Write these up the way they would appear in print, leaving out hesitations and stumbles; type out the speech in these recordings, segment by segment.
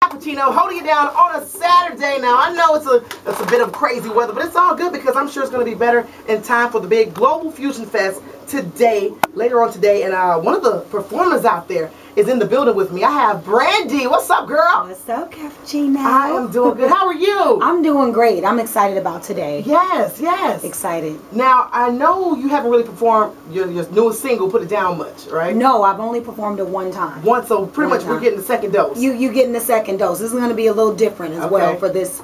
Cappuchino holding you down on a Saturday. Now I know it's a bit of crazy weather, but it's all good because I'm sure it's going to be better in time for the big Global Fusion Fest today, later on today. And one of the performers out there is in the building with me. I have Brandy. What's up, girl? What's up, Cappuchino? I am doing good. How are you? I'm doing great. I'm excited about today. Yes, yes. Excited. Now, I know you haven't really performed your newest single, Put It Down, much, right? No, I've only performed it one time. So pretty much we're getting the second dose. You getting the second dose. This is going to be a little different as well for this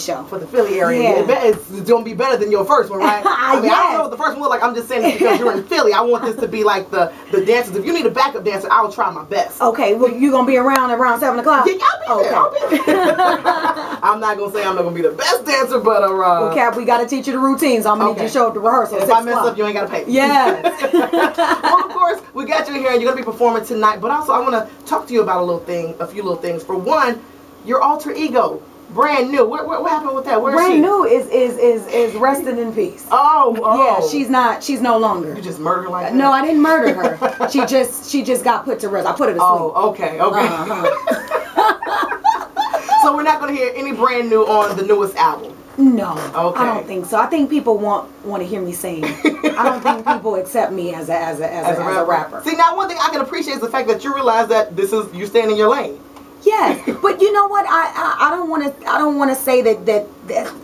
show. For the Philly area. Yeah. It's going to be better than your first one, right? I mean, I don't know what the first one looked like. I'm just saying this because you're in Philly. I want this to be like the dancers. If you need a backup dancer, I'll try my best. Okay, well, you're going to be around 7 o'clock? Yeah, I'll be there. I'm not going to say I'm not going to be the best dancer, but... well, Cap, we got to teach you the routines. I'm going to need you to show up to rehearsal. If I mess up, you ain't got to pay me. Yes. Well, of course, we got you here and you're going to be performing tonight, but also I want to talk to you about a few little things. For one, your alter ego. Brand new. What happened with that? Where Brand is she? new is resting in peace. Oh. Yeah, she's no longer. You just murdered her like that? No, I didn't murder her. she just got put to rest. I put her to sleep. Oh, okay. So we're not going to hear any brand new on the newest album. No, okay. I don't think so. I think people want to hear me sing. I don't think people accept me as a rapper. See, now one thing I can appreciate is the fact that you realize that you stand in your lane. Yes, but you know what? I don't want to say that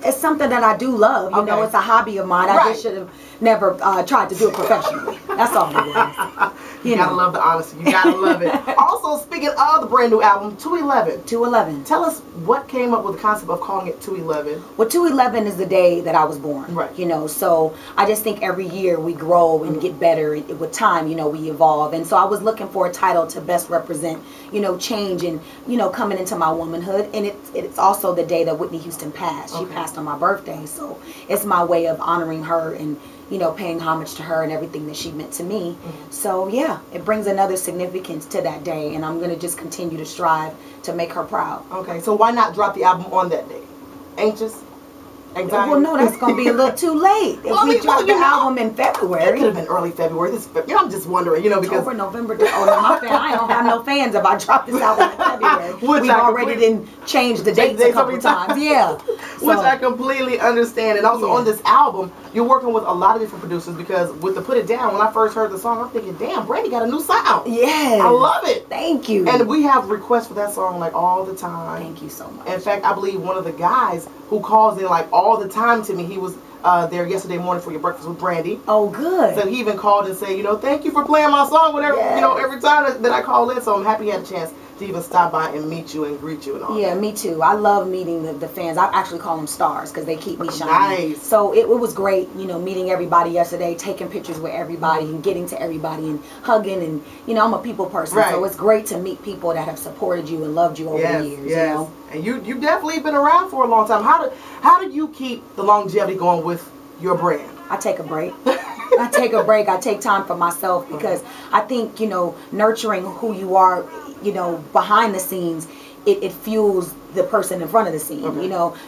it's something that I do love. You know, it's a hobby of mine. I just should have never tried to do it professionally. That's all it was. You gotta love the honesty. You gotta love it. Also, speaking of the brand new album, 211. 211. Tell us what came up with the concept of calling it 211. Well, 211 is the day that I was born. Right. You know, so I just think every year we grow and get better with time. You know, we evolve, and so I was looking for a title to best represent, you know, change and coming into my womanhood. And it's also the day that Whitney Houston passed. She passed on my birthday, so it's my way of honoring her and paying homage to her and everything that she meant to me. So yeah, it brings another significance to that day, and I'm going to just continue to strive to make her proud. Okay, so why not drop the album on that day? Anxious? Anxiety? Well, no, that's going to be a little too late. If we drop the album in February. It could have been early February. I'm just wondering, because... October, November... Oh, no, I don't have no fans if I drop this album in February. We've already didn't change the dates a couple times. Yeah. Which I completely understand. And also on this album, you're working with a lot of different producers because with the Put It Down, when I first heard the song, I'm thinking, damn, Brandy got a new sound. Yes. I love it. Thank you. And we have requests for that song like all the time. Thank you so much. In fact, I believe one of the guys who calls in like all the time to me, he was there yesterday morning for your breakfast with Brandy. Oh, good. So he even called and said, thank you for playing my song, whatever, every time that I call in. So I'm happy you had a chance to even stop by and meet you and greet you and all. Yeah, me too. I love meeting the fans. I actually call them stars because they keep me shining. Nice. So it was great, meeting everybody yesterday, taking pictures with everybody and getting to everybody and hugging and, I'm a people person. Right. So it's great to meet people that have supported you and loved you over the years, Yes. And you've definitely been around for a long time. How do you keep the longevity going with your brand? I take a break. I take a break. I take time for myself because I think, nurturing who you are, behind the scenes, it fuels the person in front of the scene,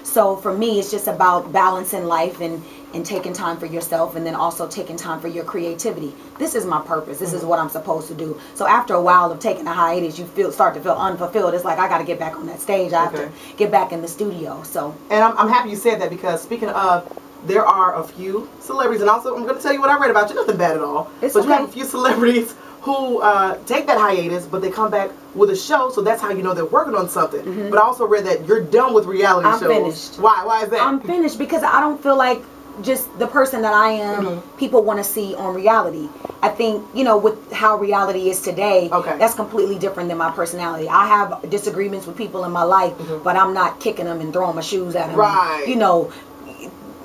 So for me, it's just about balancing life and taking time for yourself and then also taking time for your creativity. This is my purpose. This is what I'm supposed to do. So after a while of taking a hiatus, you start to feel unfulfilled. It's like, I got to get back on that stage. I have to get back in the studio. So. And I'm happy you said that because speaking of, there are a few celebrities, and also I'm going to tell you what I read about you. Nothing bad at all. But you have a few celebrities who take that hiatus, but they come back with a show, so that's how you know they're working on something. But I also read that you're done with reality shows. I'm finished. Why? Why is that? I'm finished because I don't feel like just the person that I am, people want to see on reality. I think, with how reality is today, that's completely different than my personality. I have disagreements with people in my life, but I'm not kicking them and throwing my shoes at them. Right.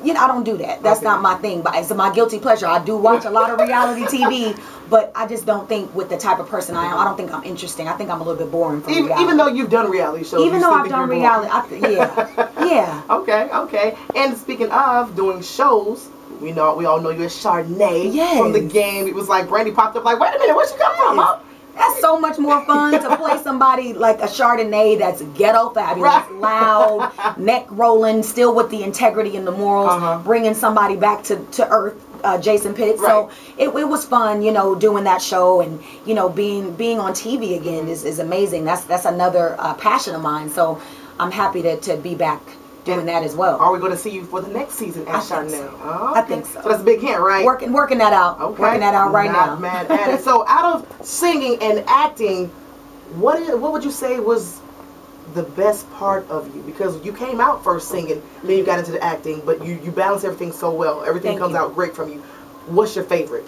I don't do that. That's not my thing. But it's my guilty pleasure. I do watch a lot of reality TV, but I just don't think with the type of person I am, I don't think I'm interesting. I think I'm a little bit boring for reality. Even though you've done reality shows. Even though I've done reality, yeah. Okay. And speaking of doing shows, we all know you're Chardonnay from the game. It was like Brandy popped up like, wait a minute, where'd she come from, huh? That's so much more fun to play somebody like a Chardonnay that's ghetto fabulous, loud, neck rolling, still with the integrity and the morals, bringing somebody back to earth Jason Pitt. So it was fun, you know, doing that show, and you know, being on TV again is amazing. That's another passion of mine. So I'm happy to be back doing that as well. Are we going to see you for the next season at Charnel? So. I think so. So that's a big hint, right? Working that out. Okay. Working that out right now. Not mad at it. So out of singing and acting, what would you say was the best part of you? Because you came out first singing, then you got into the acting, but you balance everything so well. Everything comes out great from you. What's your favorite?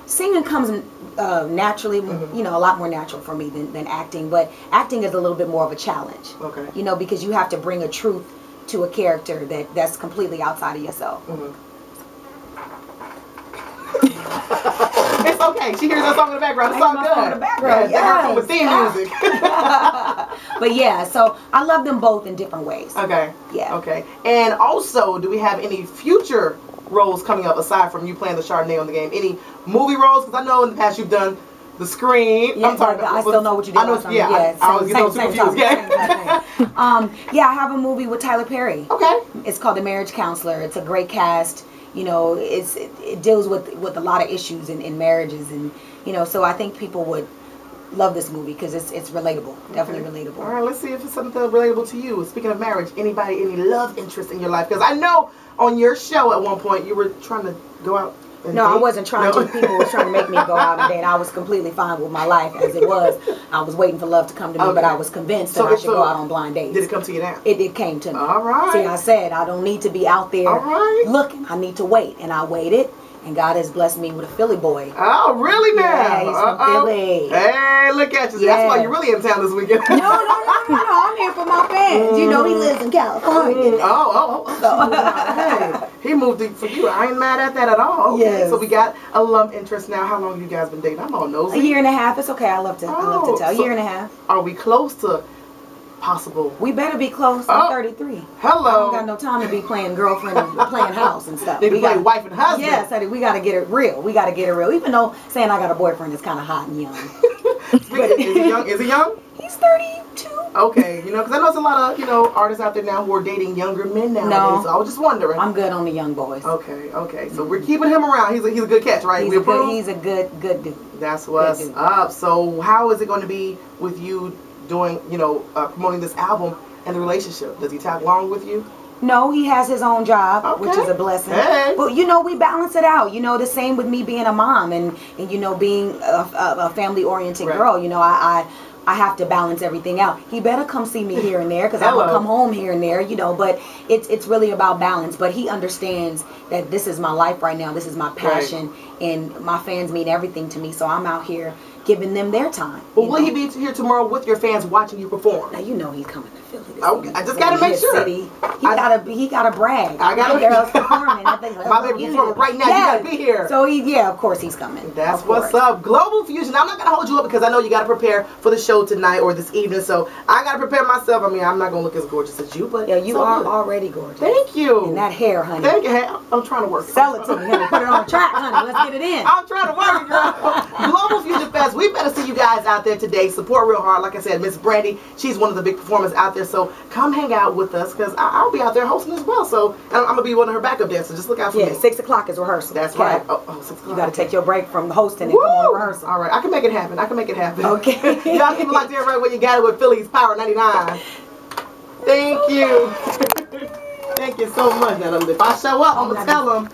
Singing comes naturally, you know, a lot more natural for me than acting. But acting is a little bit more of a challenge. Okay. You know, because you have to bring a truth to a character that's completely outside of yourself. It's okay. She hears that song in the background. It's all good. In the background. Yeah, from the theme music. But yeah, so I love them both in different ways. Okay. Yeah. Okay. And also, do we have any future roles coming up aside from you playing the Chardonnay on the game? Any movie roles? Because I know in the past you've done the screen. Yeah, I'm sorry, I still know what you did. I know. Yeah, I was getting too confused. Yeah, I have a movie with Tyler Perry. Okay. It's called The Marriage Counselor. It's a great cast. You know, it deals with a lot of issues in marriages, and you know, so I think people would love this movie because it's relatable, definitely relatable. All right, let's see if it's something relatable to you. Speaking of marriage, any love interest in your life? Because I know on your show at one point you were trying to go out. No, I wasn't trying to. People were trying to make me go out and date. I was completely fine with my life as it was. I was waiting for love to come to me, but I was convinced that I should go out on blind dates. Did it come to you now? It came to me. All right. See, I said I don't need to be out there looking. I need to wait, and I waited. And God has blessed me with a Philly boy. Oh, really now? Yeah, he's from Philly. Hey, look at you. Yeah. That's why you're really in town this weekend. No. I'm here for my fans. You know, he lives in California. Hey, he moved for you. I ain't mad at that at all. Okay, yes. So we got a love interest now. How long have you guys been dating? I'm all nosy. A year and a half. It's okay. I love to tell. A year and a half. Are we close to possible? We better be close. I'm 33. Hello. I don't got no time to be playing girlfriend and playing house and stuff. We got wife and husband. Yes, we got to get it real. We got to get it real. Even though saying I got a boyfriend is kind of hot and young. Is he young? Is he young? He's 32. Okay, you know, because I know there's a lot of, you know, artists out there now who are dating younger men nowadays. No, so I was just wondering. I'm good on the young boys. Okay. So we're keeping him around. He's a good catch, right? He's a good dude. That's what's up. So how is it going to be with you doing, you know, promoting this album and the relationship? Does he tag along with you? No, he has his own job, which is a blessing. Hey. But you know, we balance it out. You know, the same with me being a mom and you know, being a family-oriented girl. You know, I have to balance everything out. He better come see me here and there because I will come home here and there, you know, but it's really about balance. But he understands that this is my life right now. This is my passion, and my fans mean everything to me. So I'm out here giving them their time. Well, will he be here tomorrow with your fans watching you perform? Now, you know he's coming to Philly. Okay, I just got to make sure. He gotta brag. I got to girls performing. My baby performing right now. You got to be here. So of course he's coming. That's what's up. Global Fusion. I'm not going to hold you up because I know you got to prepare for the show tonight or this evening. So I got to prepare myself. I mean, I'm not going to look as gorgeous as you, but yeah, you are already gorgeous. Thank you. And that hair, honey. Thank you. Hey, I'm trying to work. Sell it to me, honey. Put it on track, honey. Let's get it in. I'm trying to work, girl. Global Fusion Fest. We better see you guys out there today. Support real hard. Like I said, Miss Brandy, she's one of the big performers out there. So come hang out with us because I'll be out there hosting as well. So I'm going to be one of her backup dancers. Just look out for me. 6 o'clock is rehearsal. That's right. Oh, 6 o'clock. You got to take your break from the hosting and come on rehearsal. All right. I can make it happen. Okay. Y'all keep it locked in right where you got it with Philly's Power 99. Thank you. Thank you so much. Now, if I show up, I'm going to tell them.